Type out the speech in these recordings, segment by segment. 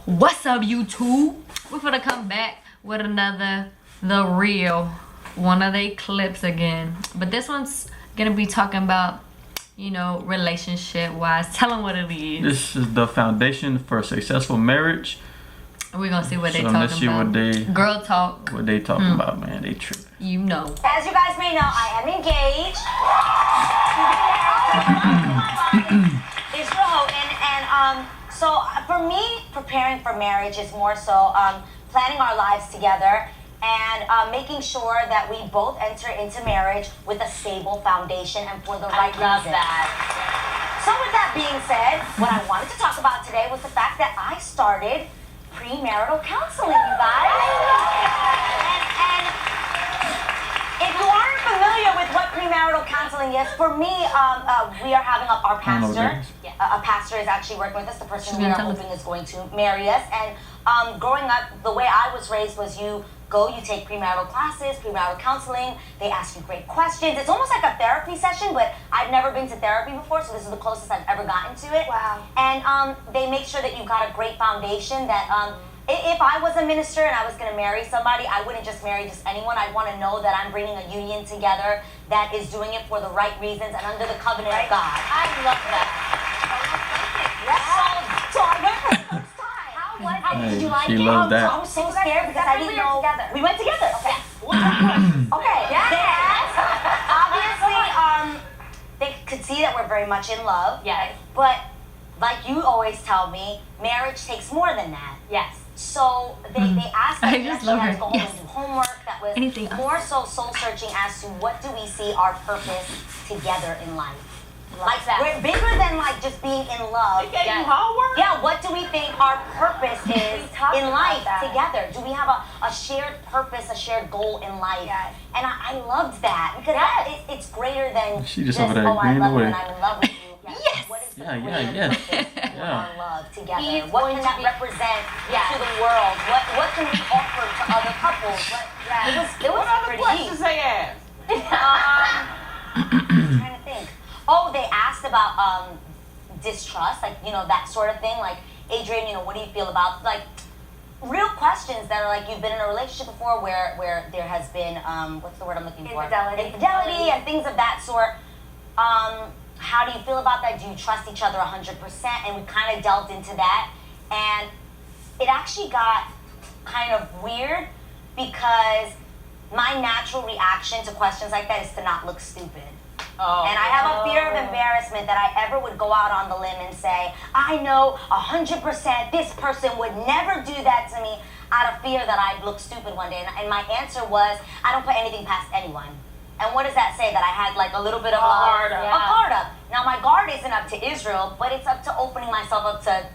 What's up, YouTube? We're gonna come back with another The Real, one of their clips again. But this one's gonna be talking about, you know, relationship wise. Tell them what it is. This is the foundation for a successful marriage. We're gonna see what they So talking let's see about. what they Girl talk. what they talking about, man. They tripping. You know. As you guys may know, I am engaged. Israel Houghton, and so for me, preparing for marriage is more so planning our lives together and making sure that we both enter into marriage with a stable foundation and for the right reason. So with that being said, what I wanted to talk about today was the fact that I started premarital counseling, you guys. And if you aren't familiar with what premarital counseling is, for me, we are having our pastor. A pastor is actually working with us. The person we are hoping is going to marry us. And growing up, the way I was raised was you take premarital classes, premarital counseling. They ask you great questions. It's almost like a therapy session, but I've never been to therapy before, so this is the closest I've ever gotten to it. Wow. And they make sure that you've got a great foundation that if I was a minister and I was going to marry somebody, I wouldn't just marry just anyone. I'd want to know that I'm bringing a union together that is doing it for the right reasons and under the covenant of God. I love that. So I went for the first time. How was it? Hey, Did you like she it? loves that. I was so scared because I didn't know. Together. We went together. Okay. Okay. Yes. They asked, obviously, they could see that we're very much in love. Yes. But like you always tell me, marriage takes more than that. Yes. So they asked us I to just actually love have her. to go home and do homework that was Anything else? more so soul searching as to what do we see our purpose together in life. Like that. we're bigger than like just being in love. They gave you homework? Yeah, what do we think our purpose is talked in about life that. together? Do we have a shared purpose, a shared goal in life? Yes. And I loved that because it's greater than She just over there oh, I agreeing love you away. and I'm in love with you. Yes. What is the Yeah, greater yeah. purpose for our love together? He's What going can to that be- represent Yes. to the world? What can we offer to other couples? It was What other pretty questions deep. they asked? I'm trying to think. Oh, they asked about distrust, like, you know, that sort of thing. Like, Adrian, you know, what do you feel about, like, real questions that are like, you've been in a relationship before where there has been, what's the word I'm looking for? Infidelity and things of that sort. How do you feel about that? Do you trust each other 100%? And we kind of delved into that. And it actually got kind of weird because my natural reaction to questions like that is to not look stupid. And I have a fear of embarrassment that I ever would go out on the limb and say, I know 100% this person would never do that to me, out of fear that I'd look stupid one day. And my answer was, I don't put anything past anyone. And what does that say? That I had like a little bit of a guard up. Now my guard isn't up to Israel, but it's up to opening myself up to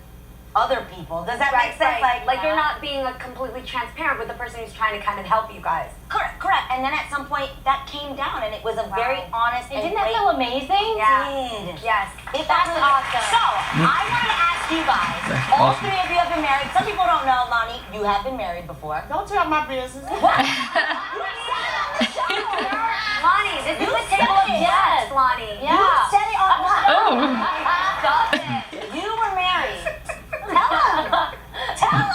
other people. Does that make sense? Like you're not being completely transparent with the person who's trying to kind of help you guys. Correct. And then at some point that came down, and it was a very honest and Didn't that great. feel amazing? Did. Yes. That's awesome. So, I want to ask you guys, all three of you have been married. Some people don't know, Lonnie, you have been married before. Don't tell my business. Lonnie, this is the table of yes, Lonnie. You said it on Stop it. You were married. Tell them.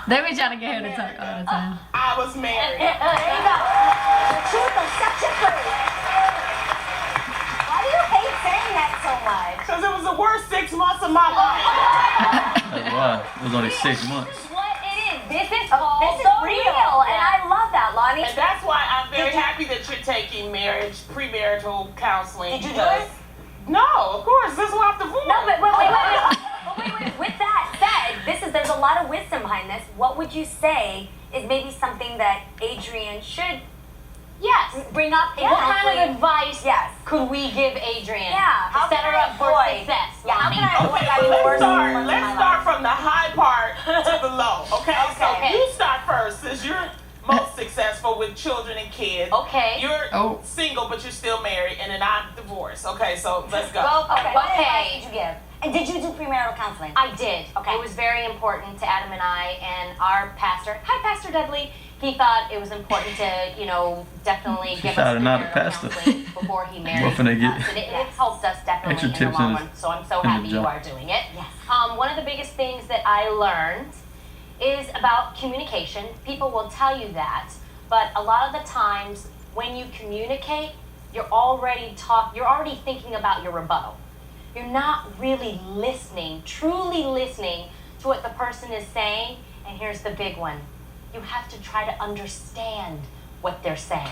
They be trying to get her to talk all the time. I was married. There you go. The truth will set you free. Why do you hate saying that so much? Because it was the worst 6 months of my life. That's why. It was only 6 months. This is what it is. This is called this is the real. and I love that, Lonnie. And that's why I'm very happy that you're taking premarital counseling. Did you do it? No, of course. This is why I'm divorced. No, but wait. With that said, there's a lot of wisdom behind this. What would you say is maybe something that Adrian should bring up? What kind of advice Yes. could we give Adrian Yeah. to set her up for success? Yeah, how can I avoid Okay, having the worst months of let's my start life? from the high part to the low. Okay? So Okay. you start first, since you're most successful with children and kids. Okay. You're single, but you're still married, and then I'm divorced. Okay, so let's go. What Okay. advice did you give? And did you do premarital counseling? I did. Okay. It was very important to Adam and I, and our pastor, hi Pastor Dudley, he thought it was important to, definitely give us shouting out at premarital Pastor. counseling before he married What finna get us. And it helped us definitely extra in the tips long in run, so I'm so in the happy you job. are doing it. Yes. One of the biggest things that I learned is about communication. People will tell you that, but a lot of the times when you communicate, you're already thinking about your rebuttal. You're not really listening, truly listening to what the person is saying. And here's the big one. You have to try to understand what they're saying.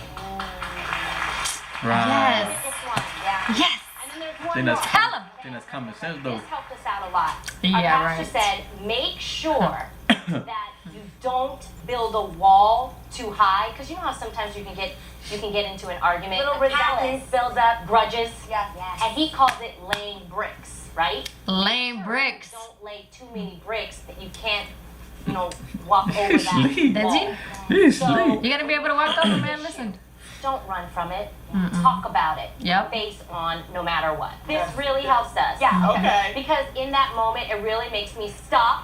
Right. Yes. This one, Yeah. Yes. and then there's one Think more. that's Tell 'em. think that's common sense though. This helped us out a lot. Yeah, Our pastor right. said, make sure that you don't build a wall too high, because you know how sometimes you can get into an argument, little resentments build up, grudges. Yes. And he calls it laying bricks, right? Lame bricks. Don't lay too many bricks that you can't, walk over that Sleep. That's wall. it. He's So- asleep. You gotta be able to walk over, man. Listen. Don't run from it. Talk about it. Yep. Face on no matter what. This really helps us. Yeah. Okay. Because in that moment, it really makes me stop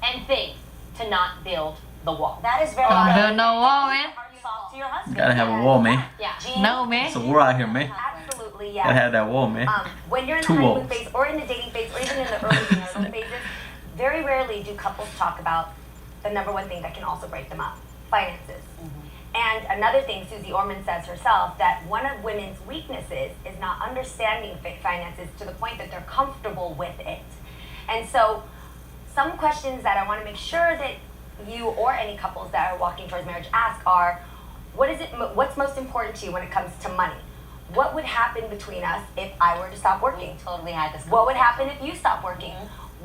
and think to not build the wall. That is very Don't good. build no wall, man. Talk to your husband. Gotta have a wall, man. Yeah. Jean, No, man. It's a war out here, man. Absolutely, Gotta yeah. have that wall, man. When you're in the Two honeymoon walls. phase or in the dating phase or even in the early marital phases, very rarely do couples talk about the number one thing that can also break them up, finances. And another thing, Susie Orman says herself, that one of women's weaknesses is not understanding finances to the point that they're comfortable with it. And so some questions that I want to make sure that you or any couples that are walking towards marriage ask are, what's most important to you when it comes to money? What would happen between us if I were to stop working? totally had this. What would happen if you stop working?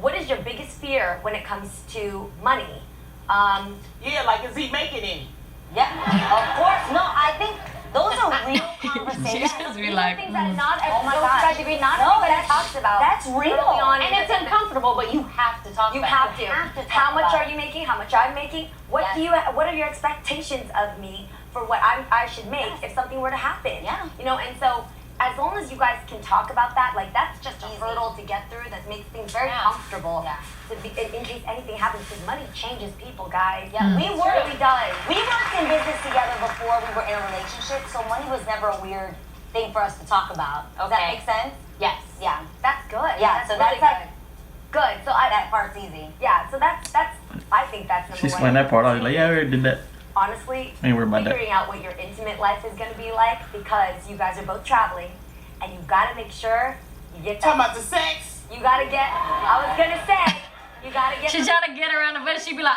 What is your biggest fear when it comes to money? Yeah, like, is he making any? Yeah, of course. No, I think those are real conversations. Just be These like, are things that not Oh my don't gosh. try to be not No, everybody that's- talks about. that's real. early on And in it's the- uncomfortable, but you have to talk You about have it. to. have to talk How much about are you making? How much I'm making? What Yes. What are your expectations of me for what I should make if something were to happen? Yeah. And so as long as you guys can talk about that, like that's just a Easy. hurdle to get through. That makes things very Yeah. comfortable. Yeah. In case anything happens, because money changes people, guys. Yeah, we It were. really does. We worked in business together before we were in a relationship, so money was never a weird thing for us to talk about. Does that Okay. make sense? Yes. Yeah. That's good. Yeah, so that's really like- good. So That part's easy. yeah. So that's I think that's number She one. explained that part. I was like, yeah, I already did that. Honestly, Ain't worried about that. figuring out what your intimate life is going to be like, because you guys are both traveling and you got to make sure you get Talking that. about the sex? You got to get, I was going to say, you got to get. she try to get around the bush. She be like,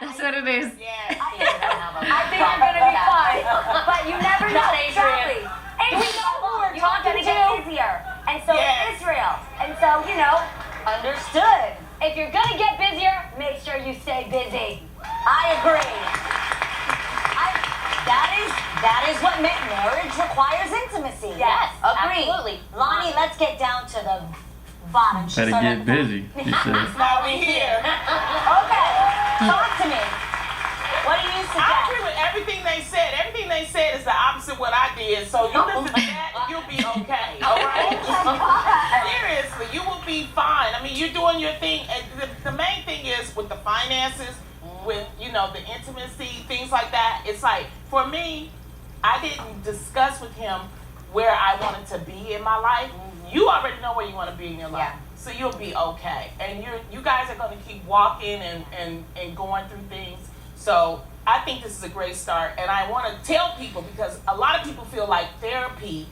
That's what it is. Yeah. I think you're going to be fine, but you never know. Not Adrian. Traveling. And we know who we're talking going to get to. busier. And so Yes. Israel. And so, Understood. if you're going to get busier, make sure you stay busy. I agree. That is what marriage requires intimacy. Yes, Agreed. absolutely. Lonnie, let's get down to the bottom. She Better started- get busy. She said. Now we here. Okay, talk to me. What do you I suggest? agree with everything they said. Everything they said is the opposite of what I did. So you listen to that, you'll be okay. All right? Seriously, you will be fine. I mean, you're doing your thing. And the main thing is with the finances, with the intimacy, things like that. It's like, for me, I didn't discuss with him where I wanted to be in my life. You already know where you want to be in your life. Yeah. So you'll be okay. And you guys are going to keep walking and going through things. So I think this is a great start. And I want to tell people, because a lot of people feel like therapy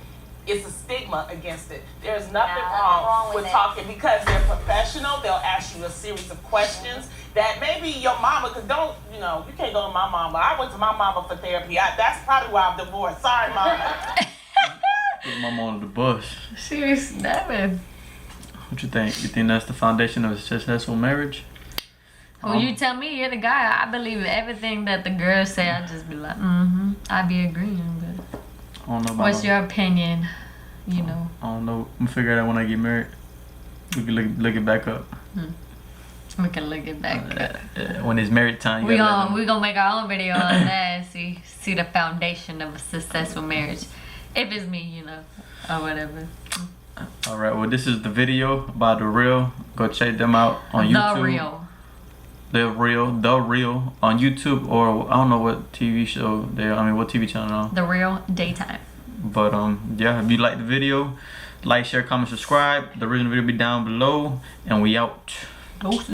is a stigma against it. There's nothing wrong with it. talking, because they're professional. They'll ask you a series of questions that maybe your mama, because you can't go to my mama. I went to my mama for therapy. That's probably why I'm divorced. Sorry, mama. Get mama under the bus. She was snapping. What you think? You think that's the foundation of a successful marriage? When you tell me you're the guy, I believe everything that the girls say. I just be like, I be agreeing. But I don't know about what's your opinion? I don't know. I'm gonna figure it out when I get married. We can look it back up. We can look it back. When it's married time, you We gotta let them- gonna make our own video on that and see the foundation of a successful marriage. If it's me, or whatever. All right. Well, this is the video about The Real. Go check them out on YouTube. The Real on YouTube, or I don't know what TV show what TV channel. The Real Daytime. But yeah, if you like the video, like, share, comment, subscribe. The original video will be down below, and we out.